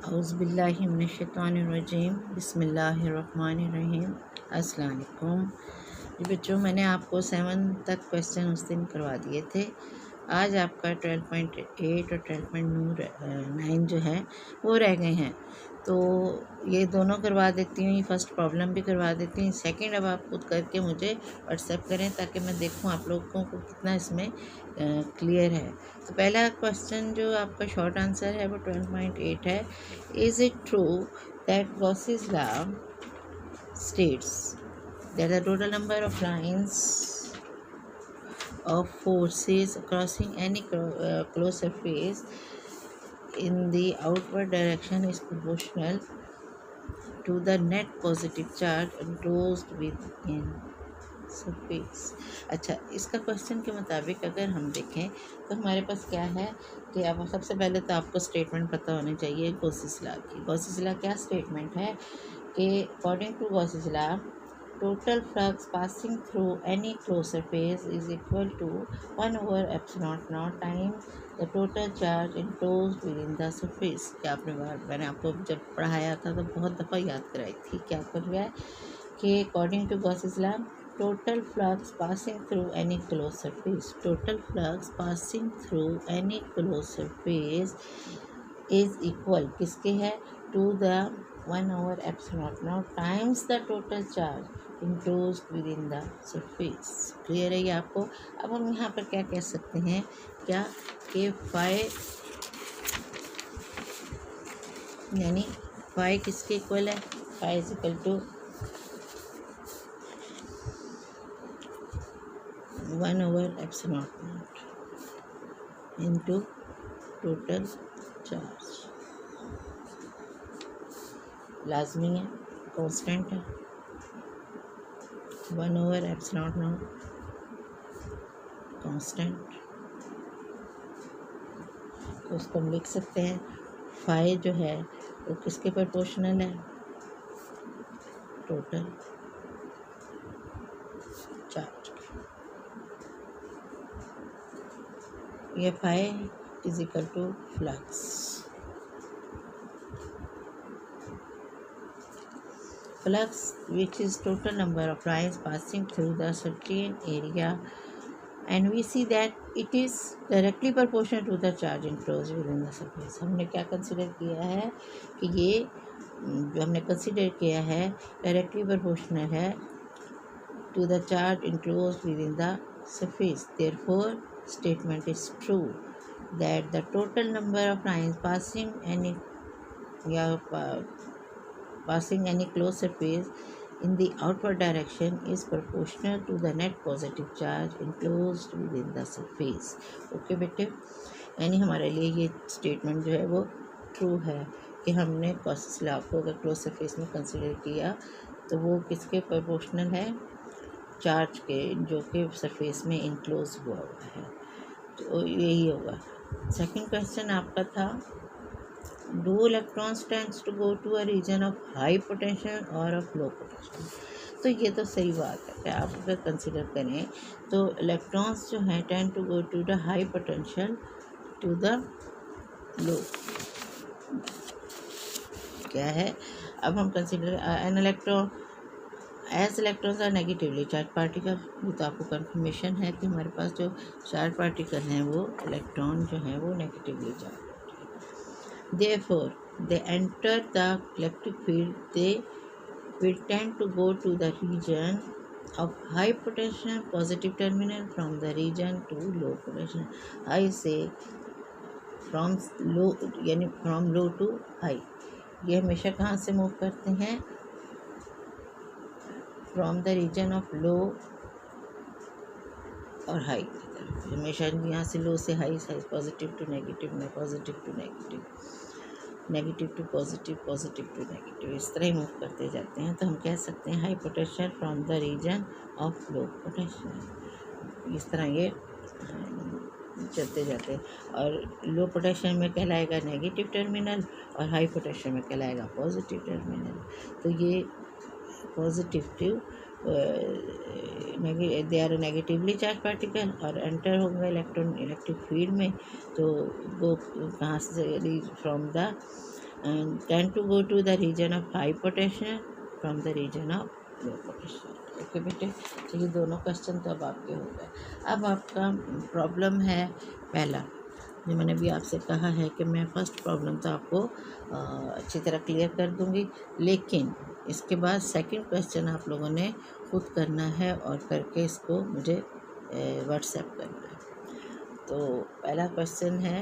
औज़ुबिल्लाहि मिनश्शैतानिर्रजीम बिस्मिल्लाहिर्रहमानिर्रहीम। अस्सलाम वालेकुम। जी बच्चों, मैंने आपको 7 तक क्वेश्चन उस दिन करवा दिए थे। आज आपका 12.8 और 12.9 जो है वो रह गए हैं। तो ये दोनों करवा देती हूँ, फर्स्ट प्रॉब्लम भी करवा देती हूँ। सेकंड अब आप खुद करके मुझे व्हाट्सएप करें ताकि मैं देखूँ आप लोगों को कितना इसमें क्लियर है। तो पहला क्वेश्चन जो आपका शॉर्ट आंसर है वो 12.8 है। Is it true that Gauss's law states that the total number of lines of forces crossing any closed surface in the outward direction is proportional to the net positive charge enclosed within surface। अच्छा, इसका question के मुताबिक अगर हम देखें तो हमारे पास क्या है कि अब सबसे पहले तो आपको स्टेटमेंट पता होनी चाहिए गॉसिस लॉ की। गॉसिस लॉ क्या स्टेटमेंट है कि according to Gauss's law total flux passing through any closed surface is equal to 1 over epsilon naught times the total charge enclosed within the surface। क्या आपने मैंने आपको जब पढ़ाया था तो बहुत दफ़ा याद कराई थी। क्या कर रहा है कि according to Gauss's law total flux passing through any closed surface, total flux passing through any closed surface is equal किसके है to the 1 over epsilon naught times the total charge enclosed within the surface। Clear है ये आपको। अब हम यहाँ पर क्या कह सकते हैं, क्या कि फाई यानी फाई किसके इक्वल है, phi is equal to 1 over epsilon naught into total charge। लाजमी है, कांस्टेंट है, 1 over epsilon naught कांस्टेंट। तो उसको हम लिख सकते हैं फाई जो है वो किसके प्रोपोर्शनल है, टोटल चार्ज। ये phi is equal to flux. Flux, which is total number of lines passing through the certain area, and we see that it is directly proportional to the charge enclosed within the surface। हमने क्या consider किया है कि ये जो हमने consider किया है डायरेक्टली प्रोपोर्शनल है to the charge enclosed within the surface। Therefore, statement is true that the total number of lines passing any closed surface in the outward direction is proportional to the net positive charge enclosed within the surface। Okay बेटे, यानी हमारे लिए ये statement जो है वो true है कि हमने गॉसिस लॉ को अगर क्लोज सरफेस में कंसिडर किया तो वो किसके प्रोपोर्शनल है, चार्ज के, जो कि सरफेस में इनक्लोज हुआ है। तो यही होगा। सेकंड क्वेश्चन आपका था do electrons tends to go to a region of high potential or of low potential। तो ये तो सही बात है कि आप अगर कंसिडर करें तो इलेक्ट्रॉन्स जो हैं tend to go to the high potential to the low. क्या है, अब हम consider an electron as electrons are negatively charge particle. ये तो आपको कंफर्मेशन है कि हमारे पास जो चार्ज पार्टिकल हैं वो इलेक्ट्रॉन जो हैं वो negatively charge. Therefore, they enter the electric field. They will tend to go to the region of high potential positive terminal from the region to low potential। I say from low यानी from low to high। ये हमेशा कहाँ से move करते हैं, from the region of low और high की तरफ। हमेशा यहाँ से लो से high, positive to negative, positive to negative, negative to positive, positive to negative, इस तरह ही मूव करते जाते हैं। तो हम कह सकते हैं high potential from the region of low potential. इस तरह ये चलते जाते हैं। और लो पोटेंशियल में कहलाएगा नेगेटिव टर्मिनल और हाई पोटेंशियल में कहलाएगा पॉजिटिव टर्मिनल। तो ये positive to they are negatively charge particle और एंटर होंगे इलेक्ट्रिक फील्ड में। तो वो कहाँ से from the and tend to go to the region of high potential from the region of low potential. Okay बेटे, तो ये दोनों क्वेश्चन तो अब आपके हो गए। अब आपका प्रॉब्लम है पहला, जो मैंने भी आपसे कहा है कि मैं फर्स्ट प्रॉब्लम तो आपको अच्छी तरह क्लियर कर दूंगी, लेकिन इसके बाद सेकंड क्वेश्चन आप लोगों ने खुद करना है और करके इसको मुझे व्हाट्सएप करना है। तो पहला क्वेश्चन है